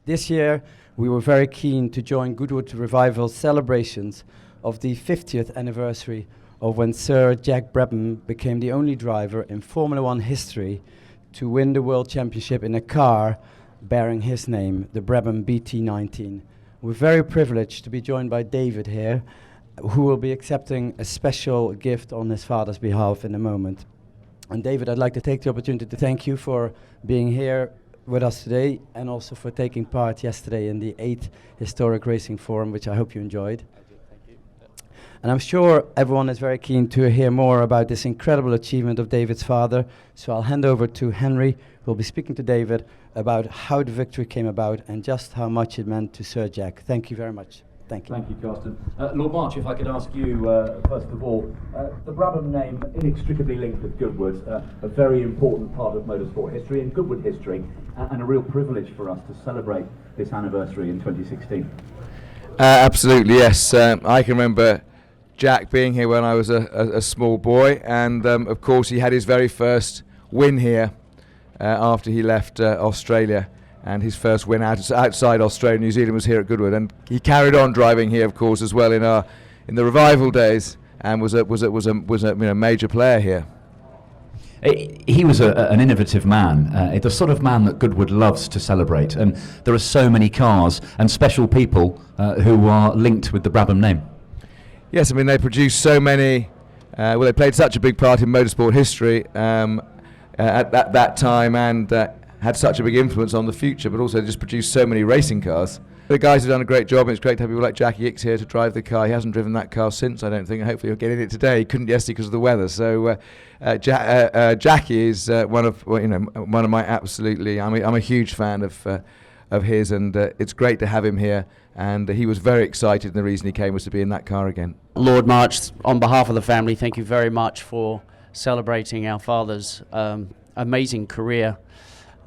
This year, we were very keen to join Goodwood Revival's celebrations of the 50th anniversary of when Sir Jack Brabham became the only driver in Formula One history to win the World Championship in a car bearing his name, the Brabham BT19. We're very privileged to be joined by David here, who will be accepting a special gift on his father's behalf in a moment. And David, I'd like to take the opportunity to thank you for being here with us today and also for taking part yesterday in the 8th Historic Racing Forum, which I hope you enjoyed. Thank you. And I'm sure everyone is very keen to hear more about this incredible achievement of David's father. So I'll hand over to Henry, who will be speaking to David about how the victory came about and just how much it meant to Sir Jack. Thank you very much. Thank you. Thank you, Carsten. Lord March, if I could ask you, first of all, the Brabham name inextricably linked with Goodwood, a very important part of motorsport history and Goodwood history, and a real privilege for us to celebrate this anniversary in 2016. Absolutely, yes. I can remember Jack being here when I was a small boy, and of course he had his very first win here after he left Australia. And his first win outside Australia, New Zealand, was here at Goodwood, and he carried on driving here, of course, as well in the revival days, and was a major player here. He was an innovative man, the sort of man that Goodwood loves to celebrate, and there are so many cars and special people who are linked with the Brabham name. Yes, I mean they produced so many. They played such a big part in motorsport history at that time, and had such a big influence on the future, but also just produced so many racing cars. The guys have done a great job, and it's great to have people like Jackie Ickx here to drive the car. He hasn't driven that car since, I don't think. Hopefully he'll get in it today. He couldn't yesterday because of the weather. So Jackie is one of my absolutely. I'm a huge fan of his, and it's great to have him here. And he was very excited, and the reason he came was to be in that car again. Lord March, on behalf of the family, thank you very much for celebrating our father's amazing career.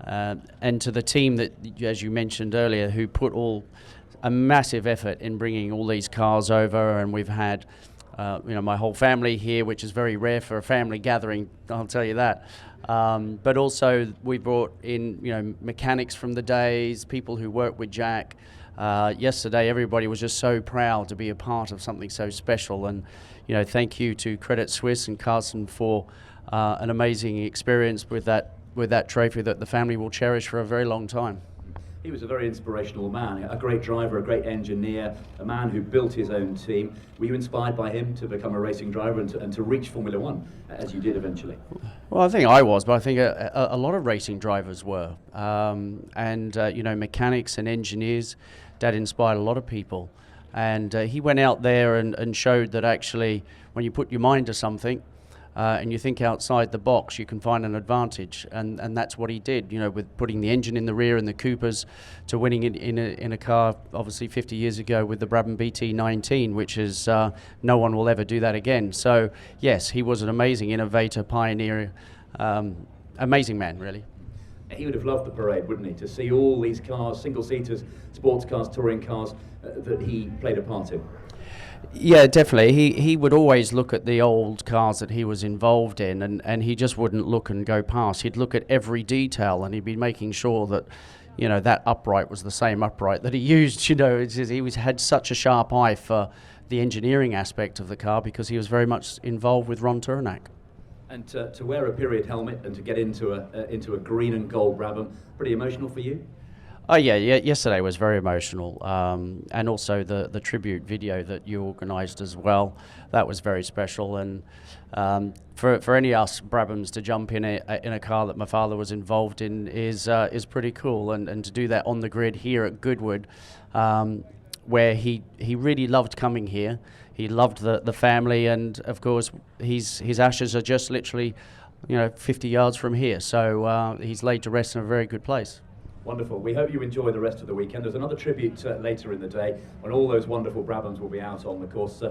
And to the team that, as you mentioned earlier, who put a massive effort in bringing all these cars over, and we've had, my whole family here, which is very rare for a family gathering, I'll tell you that. But also we brought in, mechanics from the days, people who worked with Jack. Yesterday, everybody was just so proud to be a part of something so special, and thank you to Credit Suisse and Carsten for an amazing experience with that trophy that the family will cherish for a very long time. He was a very inspirational man, a great driver, a great engineer, a man who built his own team. Were you inspired by him to become a racing driver and to reach Formula One, as you did eventually? Well, I think I was, but I think a lot of racing drivers were. Mechanics and engineers, Dad inspired a lot of people. And he went out there and showed that actually, when you put your mind to something, and you think outside the box, you can find an advantage, and that's what he did. With putting the engine in the rear in the Coopers, to winning it in a car, obviously 50 years ago with the Brabham BT19, which is no one will ever do that again. So yes, he was an amazing innovator, pioneer, amazing man, really. He would have loved the parade, wouldn't he? To see all these cars, single-seaters, sports cars, touring cars that he played a part in. Yeah, definitely. He would always look at the old cars that he was involved in, and he just wouldn't look and go past. He'd look at every detail, and he'd be making sure that, that upright was the same upright that he used. He had such a sharp eye for the engineering aspect of the car because he was very much involved with Ron Turonak. And to wear a period helmet and to get into a green and gold Brabham, pretty emotional for you? Oh yeah, yesterday was very emotional, and also the tribute video that you organised as well. That was very special, and for any of us Brabhams to jump in a car that my father was involved in is pretty cool, and to do that on the grid here at Goodwood, where he really loved coming here. He loved the family, and of course his ashes are just literally 50 yards from here, so he's laid to rest in a very good place. Wonderful. We hope you enjoy the rest of the weekend. There's another tribute later in the day when all those wonderful Brabhams will be out on the course.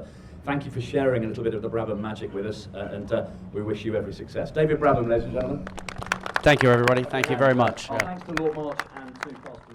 Thank you for sharing a little bit of the Brabham magic with us, and we wish you every success. David Brabham, ladies and gentlemen. Thank you, everybody. Thank you very much. Thanks to Lord March and to Carsten.